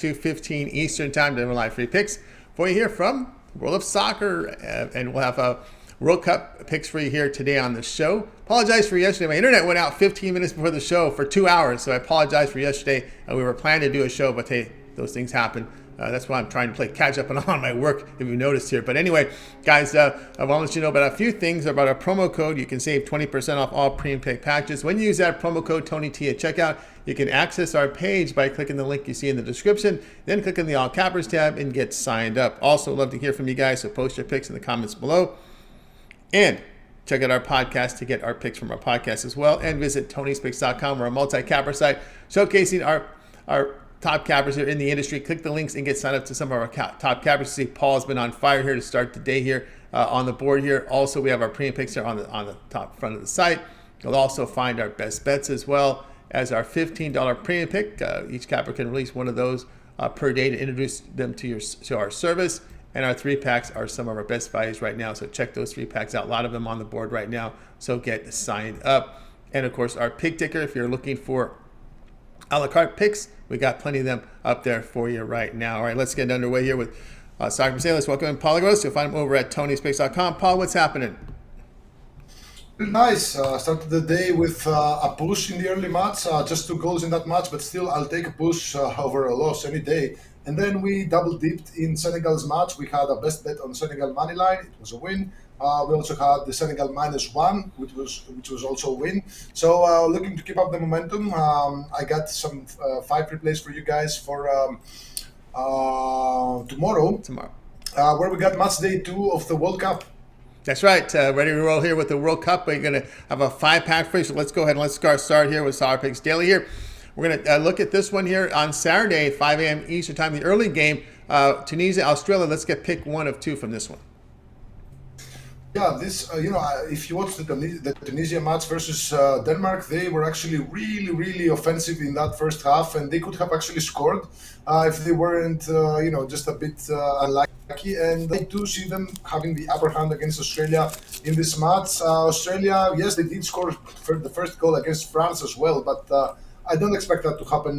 2:15 Eastern Time, doing live free picks for you here from World of Soccer, and we'll have a World Cup picks for you here today on the show. Apologize for yesterday. My internet went out 15 minutes before the show for 2 hours, so I apologize for yesterday. We were planning to do a show, but hey, those things happen. That's why I'm trying to play catch up on my work, if you noticed here. But anyway, guys, I want to let you know about a few things about our promo code. You can save 20% off all premium pick packages. When you use that promo code TonyT at checkout, you can access our page by clicking the link you see in the description, then click on the All Cappers tab and get signed up. Also, love to hear from you guys, so post your picks in the comments below. And check out our podcast to get our picks from our podcast as well. And visit Tony'sPicks.com. We're a multi-capper site showcasing our top cappers here in the industry. Click the links and get signed up to some of our top cappers. See, Paul's been on fire here to start the day here on the board here. Also, we have our premium picks here on the top front of the site. You'll also find our best bets as well as our $15 premium pick. Each capper can release one of those per day to introduce them to our service. And our 3-packs are some of our best values right now. So check those 3-packs out. A lot of them on the board right now. So get signed up. And of course, our pick ticker, if you're looking for a la carte picks, we got plenty of them up there for you right now. All right, let's get underway here with Soccer for Sale. Let's welcome in Paul Gross. You'll find him over at Tony'sPicks.com. Paul, what's happening? Nice. Started the day with a push in the early match, just 2 goals in that match, but still I'll take a push over a loss any day. And then we double dipped in Senegal's match. We had a best bet on Senegal money line. It was a win. We also had the Senegal -1, which was also a win. So looking to keep up the momentum. I got some 5 replays for you guys for tomorrow. Where we got match day 2 of the World Cup. That's right. Ready to roll here with the World Cup. We're going to have a 5-pack for you. So let's go ahead and let's start here with Soccer Picks Daily here. We're going to look at this one here on Saturday, 5 a.m. Eastern Time, the early game, Tunisia, Australia. Let's get pick 1 of 2 from this one. Yeah, this, if you watch the Tunisia match versus Denmark, they were actually really offensive in that first half, and they could have actually scored if they weren't, just a bit unlucky. And I do see them having the upper hand against Australia in this match. Australia, yes, they did score for the first goal against France as well, but I don't expect that to happen,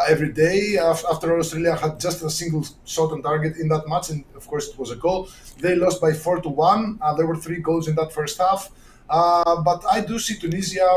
every day. After Australia had just a single shot on target in that match, and of course it was a goal. They lost by 4-1. There were 3 goals in that first half. But I do see Tunisia,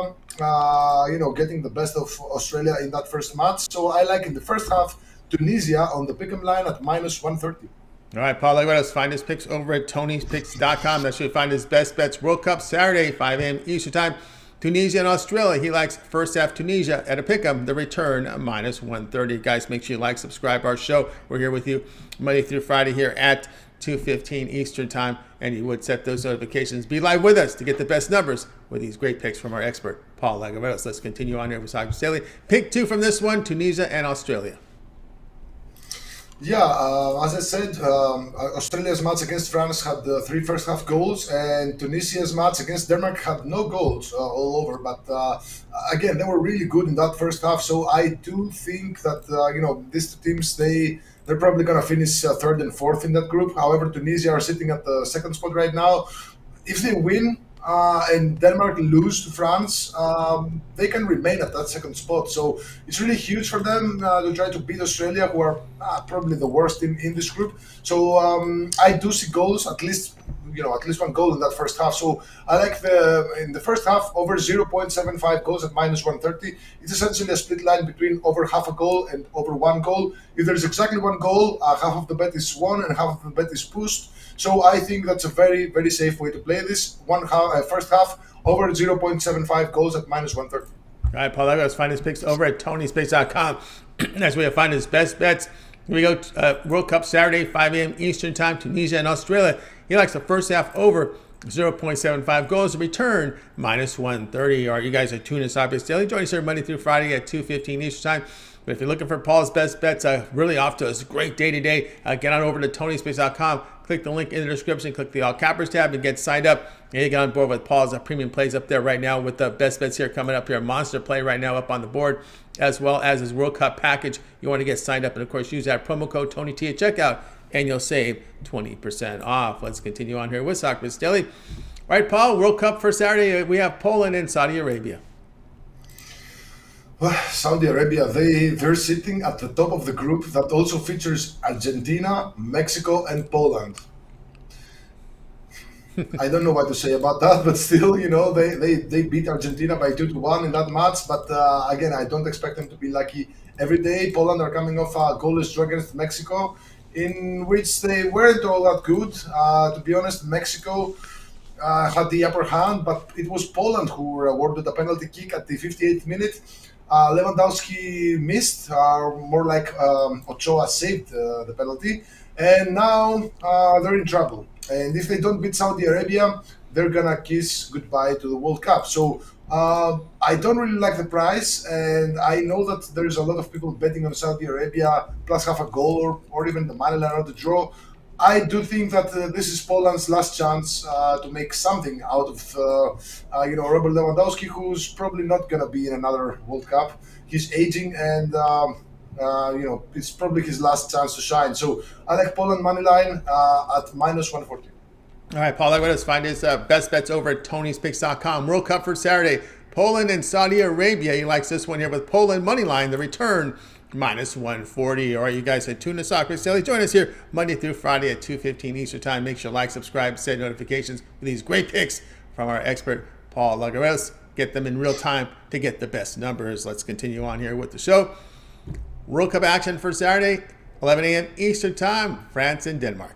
getting the best of Australia in that first match. So I like in the first half Tunisia on the pick'em line at -130. All right, Paul, let us find his picks over at Tony'sPicks.com. That's where you find his best bets. World Cup Saturday, 5 a.m. Eastern Time. Tunisia and Australia. He likes first half Tunisia at a pick'em. The return -130. Guys, make sure you like, subscribe our show. We're here with you Monday through Friday here at 2:15 Eastern Time, and you would set those notifications. Be live with us to get the best numbers with these great picks from our expert, Paul Lagaveros. Let's continue on here with Soccer Daily. Pick 2 from this one, Tunisia and Australia. Yeah, as I said, Australia's match against France had 3 first half goals, and Tunisia's match against Denmark had no goals all over. But again, they were really good in that first half. So I do think that these 2 teams, they're probably going to finish 3rd and 4th in that group. However, Tunisia are sitting at the 2nd spot right now. If they win and Denmark lose to France, they can remain at that 2nd spot. So it's really huge for them to try to beat Australia, who are probably the worst in this group. So I do see goals, at least 1 goal in that first half. So I like in the first half over 0.75 goals at -130. It's essentially a split line between over half a goal and over 1 goal. If there's exactly 1 goal, half of the bet is won and half of the bet is pushed. So I think that's a very safe way to play this. First half over 0.75 goals at -130. All right, Paul, let's find his picks over at Tony'sPicks.com. That's where you'll find his best bets. Here we go. World Cup Saturday, 5 a.m. Eastern Time, Tunisia and Australia. He likes the first half over 0.75 goals. The return -130. All right, you guys are tuned in Soccer Picks Daily. Join us here Monday through Friday at 2:15 Eastern Time. But if you're looking for Paul's best bets, really off to a great day today. Get on over to Tony'sPicks.com. Click the link in the description. Click the All Cappers tab and get signed up. And you get on board with Paul's premium plays up there right now with the best bets here coming up here. Monster play right now up on the board, as well as his World Cup package. You want to get signed up and, of course, use that promo code TonyT at checkout, and you'll save 20% off. Let's continue on here with Soccer Picks Daily. All right, Paul, World Cup for Saturday. We have Poland and Saudi Arabia. Well, Saudi Arabia, they're sitting at the top of the group that also features Argentina, Mexico, and Poland. I don't know what to say about that, but still, they beat Argentina by 2-1 in that match. But again, I don't expect them to be lucky every day. Poland are coming off a goalless draw against Mexico, in which they weren't all that good. To be honest, Mexico had the upper hand, but it was Poland who were awarded a penalty kick at the 58th minute. Lewandowski missed, more like Ochoa saved the penalty, and now they're in trouble. And if they don't beat Saudi Arabia, they're gonna kiss goodbye to the World Cup. So I don't really like the price, and I know that there's a lot of people betting on Saudi Arabia plus half a goal or even the money line or the draw. I do think that this is Poland's last chance to make something out of Robert Lewandowski, who's probably not going to be in another World Cup. He's aging, and it's probably his last chance to shine. So I like Poland money line at minus 140. All right, Paul, let us find his best bets over at Tony'sPicks.com. World Cup for Saturday, Poland and Saudi Arabia. He likes this one here with Poland money line, the return minus 140. All right, you guys at Tuna Soccer Daily. Join us here Monday through Friday at 2:15 Eastern Time. Make sure to like, subscribe, set notifications for these great picks from our expert, Paul Lagares. Get them in real time to get the best numbers. Let's continue on here with the show. World Cup action for Saturday, 11 a.m. Eastern Time, France and Denmark.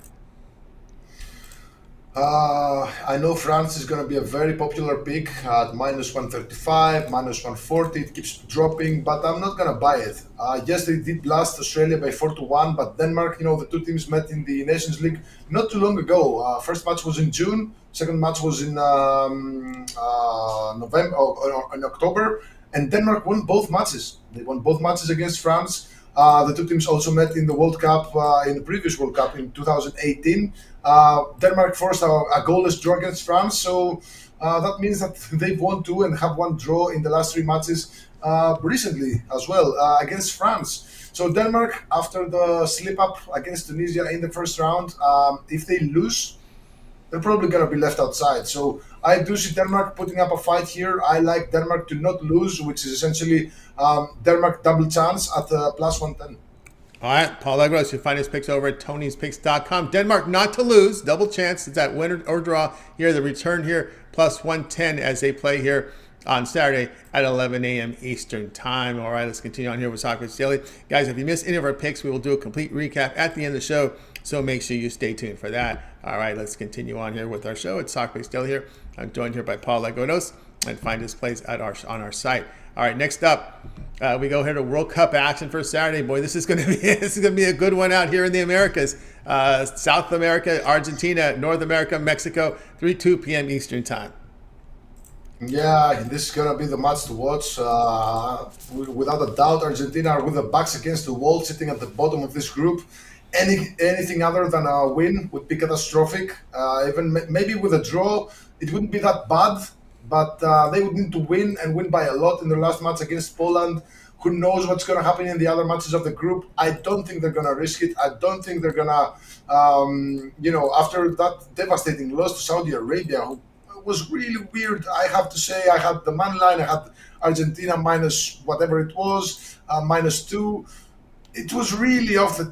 I know France is going to be a very popular pick at minus 135, minus 140. It keeps dropping, but I'm not going to buy it. Yes, they did blast Australia by 4-1, but Denmark, the two teams met in the Nations League not too long ago. First match was in June, second match was in November or in October, and Denmark won both matches. They won both matches against France. The two teams also met in the World Cup, in the previous World Cup in 2018. Denmark forced a goalless draw against France, so that means that they've won two and have one draw in the last three matches recently as well against France. So Denmark, after the slip-up against Tunisia in the first round, if they lose, they're probably going to be left outside. So I do see Denmark putting up a fight here. I like Denmark to not lose, which is essentially Denmark double chance at plus 110. All right, Paul Legros, you find his picks over at Tony'sPicks.com. Denmark not to lose, double chance. It's that win or draw here. The return here, plus 110 as they play here on Saturday at 11 a.m. Eastern Time. All right, let's continue on here with Soccer Daily. Guys, if you missed any of our picks, we will do a complete recap at the end of the show, so make sure you stay tuned for that. All right, let's continue on here with our show. It's Soccer Daily here. I'm joined here by Paul Legonos, and find his plays on our site. All right, next up, we go here to World Cup action for Saturday. Boy, this is going to be a good one out here in the Americas. South America, Argentina, North America, Mexico, 2 p.m. Eastern Time. Yeah, this is gonna be the match to watch. Without a doubt, Argentina are with the backs against the wall, sitting at the bottom of this group. Anything other than a win would be catastrophic. Even maybe with a draw, it wouldn't be that bad. But they would need to win and win by a lot in their last match against Poland. Who knows what's going to happen in the other matches of the group? I don't think they're going to risk it. I don't think they're going to, after that devastating loss to Saudi Arabia, who was really weird. I have to say, I had the money line. I had Argentina minus whatever it was, -2. It was really off the.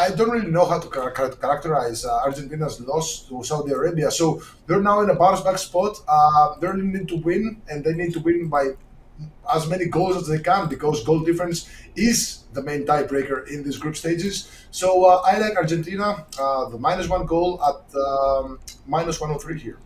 I don't really know how to characterize Argentina's loss to Saudi Arabia. So they're now in a bounce back spot. They really need to win, and they need to win by as many goals as they can, because goal difference is the main tiebreaker in these group stages. So I like Argentina, the -1 goal at -103 here.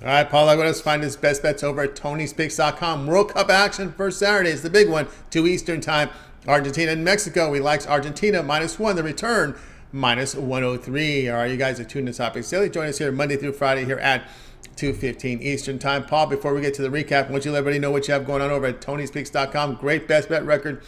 All right, Paul, I'm going to find his best bets over at Tony'sPicks.com. World Cup action for Saturday is the big one, 2 Eastern Time. Argentina and Mexico. We like Argentina -1. The return -103. All right, you guys are tuned to Topics Daily. Join us here Monday through Friday here at 2:15 Eastern Time. Paul, before we get to the recap, I want you to let everybody know what you have going on over at Tony'sPicks.com. Great best bet record.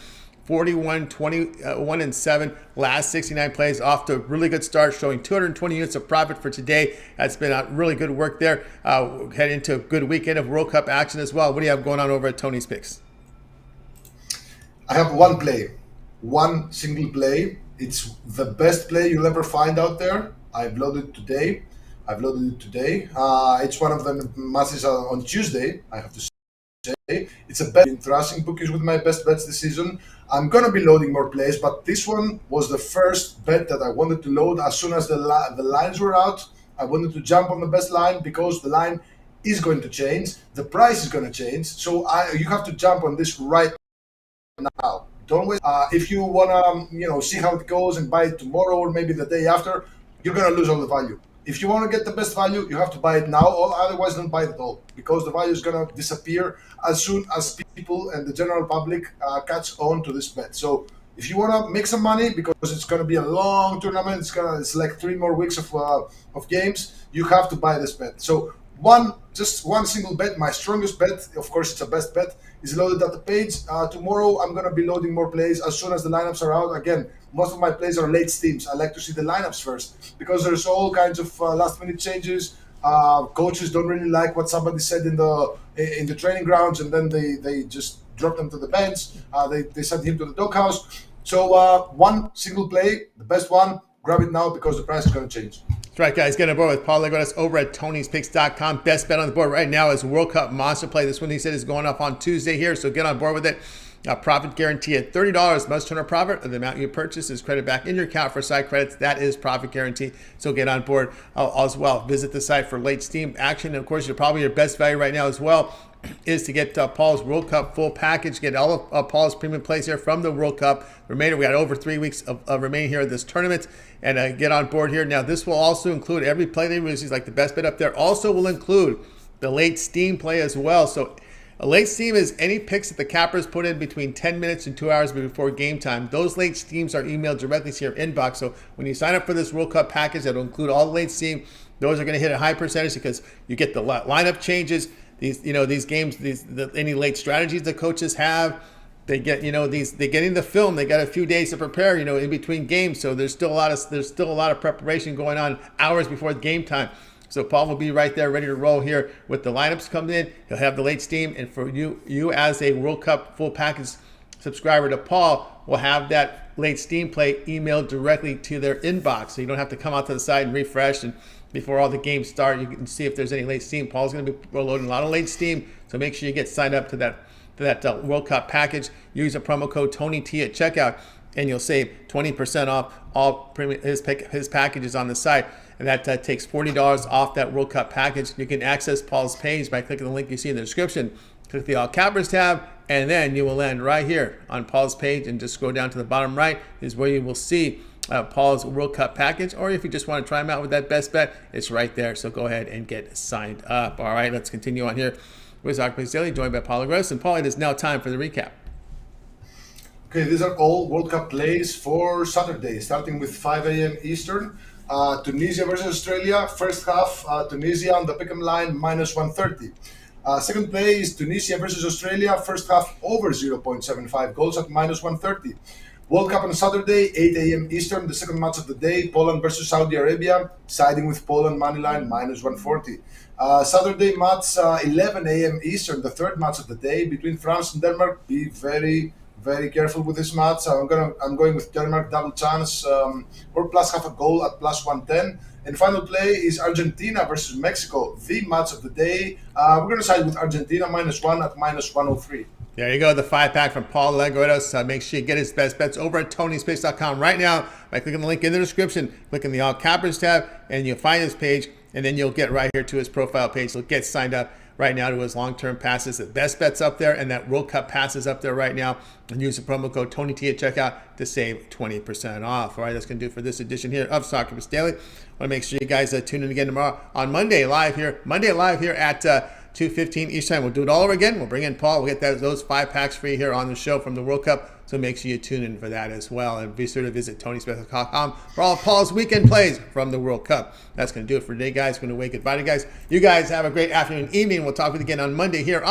41-21-7 last 69 plays, off to a really good start, showing 220 units of profit for today. That's been a really good work there. Head into a good weekend of World Cup action as well. What do you have going on over at Tony's Picks? I have one play, one single play. It's the best play you'll ever find out there. I've loaded it today. It's one of the matches on Tuesday. I have to It's a bet in thrashing bookies with my best bets this season. I'm gonna be loading more plays, but this one was the first bet that I wanted to load as soon as the lines were out. I wanted to jump on the best line because the line is going to change, the price is going to change. So you have to jump on this right now. Don't wait. If you wanna, see how it goes and buy it tomorrow or maybe the day after, you're gonna lose all the value. If you want to get the best value, you have to buy it now, or otherwise don't buy it at all, because the value is gonna disappear as soon as people and the general public catch on to this bet. So if you wanna make some money, because it's gonna be a long tournament, it's like 3 more weeks of games, you have to buy this bet. So just one single bet, my strongest bet, of course it's a best bet, is loaded at the page. Tomorrow I'm going to be loading more plays as soon as the lineups are out. Again, most of my plays are late steams. I like to see the lineups first because there's all kinds of last minute changes. Coaches don't really like what somebody said in the training grounds, and then they just drop them to the bench. They send him to the doghouse. So one single play, the best one, grab it now because the price is going to change. That's right, guys. Get on board with Paul Legodas over at Tony'sPicks.com. Best bet on the board right now is World Cup Monster Play. This one, he said, is going off on Tuesday here, so get on board with it. Profit guarantee at $30. Must turn a profit, or the amount you purchase is credited back in your account for site credits. That is profit guarantee, so get on board as well. Visit the site for late Steam action. And, of course, probably your best value right now as well is to get Paul's World Cup full package. Get all of Paul's premium plays here from the World Cup. Remainder, we got over 3 weeks of remaining here of this tournament, and get on board here. Now, this will also include every play they release, like the best bet up there. Also will include the late Steam play as well. So a late Steam is any picks that the cappers put in between 10 minutes and 2 hours before game time. Those late Steams are emailed directly to your inbox. So when you sign up for this World Cup package, that will include all the late Steam. Those are going to hit a high percentage because you get the lineup changes. These games, any late strategies the coaches have, they get they get in the film. They got a few days to prepare, in between games. So there's still a lot of preparation going on hours before game time. So Paul will be right there ready to roll here with the lineups coming in. He'll have the late Steam, and for you as a World Cup full package subscriber to Paul, will have that late Steam play emailed directly to their inbox. So you don't have to come out to the side and refresh, and before all the games start, you can see if there's any late Steam. Paul's going to be loading a lot of late Steam, so make sure you get signed up to that World Cup package. Use the promo code TonyT at checkout, and you'll save 20% off all his packages on the site. And that takes $40 off that World Cup package. You can access Paul's page by clicking the link you see in the description. Click the All Cappers tab, and then you will land right here on Paul's page, and just scroll down to the bottom right is where you will see Paul's World Cup package. Or if you just want to try him out with that best bet, it's right there. So go ahead and get signed up. All right, let's continue on here with Soccer Picks Daily, joined by Paul Legodas. And Paul, it is now time for the recap. Okay, these are all World Cup plays for Saturday, starting with 5 a.m. Eastern. Tunisia versus Australia, first half, Tunisia on the pick'em line, minus 130. Second play is Tunisia versus Australia, first half over 0.75 goals at minus 130. World Cup on Saturday, 8 a.m. Eastern, the second match of the day, Poland versus Saudi Arabia, siding with Poland, money line, minus 140. Saturday match, 11 a.m. Eastern, the third match of the day, between France and Denmark. Be very careful with this match. I'm going with Denmark double chance or plus half a goal at plus 110. And final play is Argentina versus Mexico, the match of the day. We're going to side with Argentina -1 at minus 103. There you go, the 5-pack from Paul Legodas. Make sure you get his best bets over at Tony'sPicks.com right now by clicking the link in the description, clicking the All Cappers tab, and you'll find his page, and then you'll get right here to his profile page. So get signed up right now to his long-term passes. The best bets up there, and that World Cup passes up there right now. And use the promo code TonyT at checkout to save 20% off. All right, that's going to do it for this edition here of Soccer Picks Daily. I want to make sure you guys tune in again tomorrow on Monday live here at 2:15 each time. We'll do it all over again. We'll bring in Paul. We'll get those 5-packs for you here on the show from the World Cup. So make sure you tune in for that as well. And be sure to visit Tony'sPicks.com for all of Paul's weekend plays from the World Cup. That's going to do it for today, guys. We're going to wave goodbye to you guys. You guys have a great afternoon, evening. We'll talk with you again on Monday here on